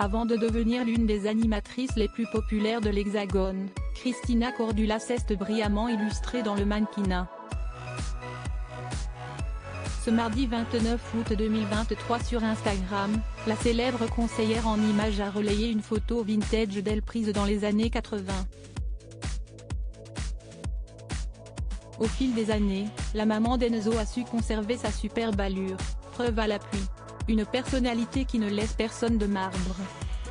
Avant de devenir l'une des animatrices les plus populaires de l'Hexagone, Christina Cordula s'est brillamment illustrée dans le mannequinat. Ce mardi 29 août 2023 sur Instagram, la célèbre conseillère en images a relayé une photo vintage d'elle prise dans les années 80. Au fil des années, la maman d'Enzo a su conserver sa superbe allure, preuve à l'appui. Une personnalité qui ne laisse personne de marbre.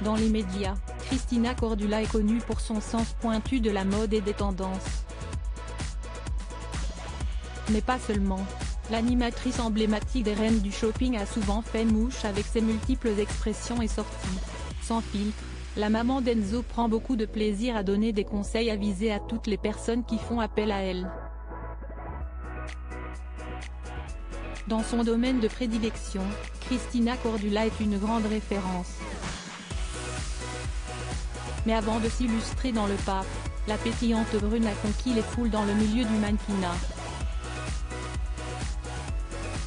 Dans les médias, Christina Cordula est connue pour son sens pointu de la mode et des tendances. Mais pas seulement. L'animatrice emblématique des reines du shopping a souvent fait mouche avec ses multiples expressions et sorties. Sans filtre, la maman d'Enzo prend beaucoup de plaisir à donner des conseils avisés à toutes les personnes qui font appel à elle. Dans son domaine de prédilection, Christina Cordula est une grande référence. Mais avant de s'illustrer dans le pape, la pétillante brune a conquis les foules dans le milieu du mannequinat.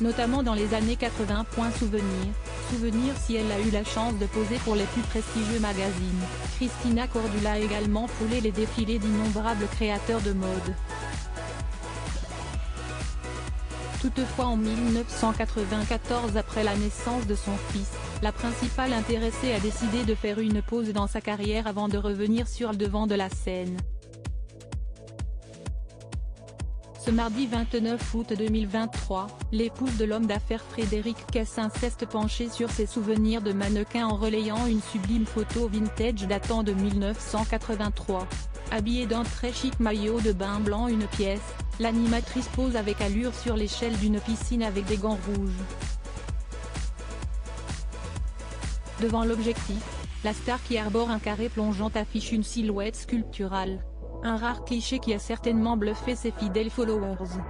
Notamment dans les années 80. Souvenir si elle a eu la chance de poser pour les plus prestigieux magazines. Christina Cordula a également foulé les défilés d'innombrables créateurs de mode. Toutefois en 1994, après la naissance de son fils, la principale intéressée a décidé de faire une pause dans sa carrière avant de revenir sur le devant de la scène. Ce mardi 29 août 2023, l'épouse de l'homme d'affaires Frédéric Cassin s'est penchée sur ses souvenirs de mannequin en relayant une sublime photo vintage datant de 1983. Habillée d'un très chic maillot de bain blanc une pièce, l'animatrice pose avec allure sur l'échelle d'une piscine avec des gants rouges. Devant l'objectif, la star qui arbore un carré plongeant affiche une silhouette sculpturale. Un rare cliché qui a certainement bluffé ses fidèles followers.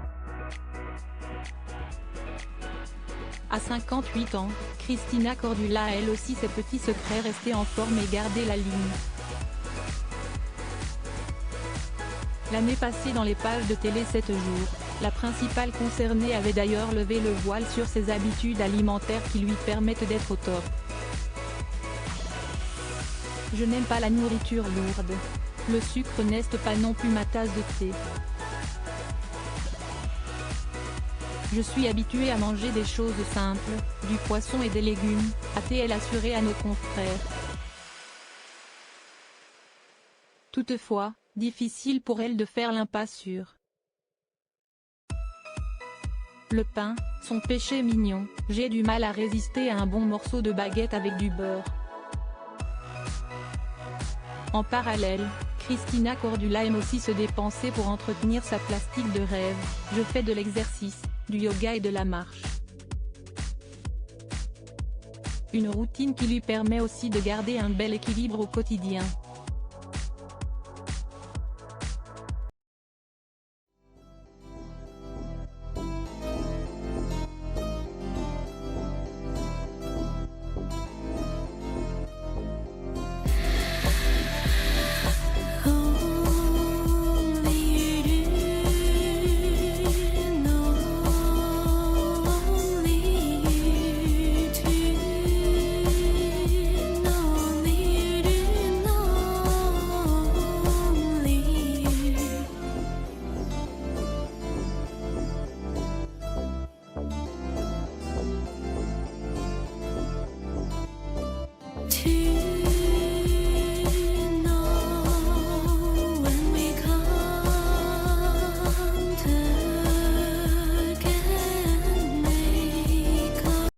À 58 ans, Christina Cordula a elle aussi ses petits secrets, rester en forme et garder la ligne. L'année passée dans les pages de télé 7 jours, la principale concernée avait d'ailleurs levé le voile sur ses habitudes alimentaires qui lui permettent d'être au top. Je n'aime pas la nourriture lourde. Le sucre n'est pas non plus ma tasse de thé. Je suis habituée à manger des choses simples, du poisson et des légumes, a-t-elle assuré à nos confrères. Toutefois, difficile pour elle de faire l'impasse sur le pain, son péché mignon. J'ai du mal à résister à un bon morceau de baguette avec du beurre. En parallèle, Christina Cordula aime aussi se dépenser pour entretenir sa plastique de rêve. Je fais de l'exercice, du yoga et de la marche. Une routine qui lui permet aussi de garder un bel équilibre au quotidien.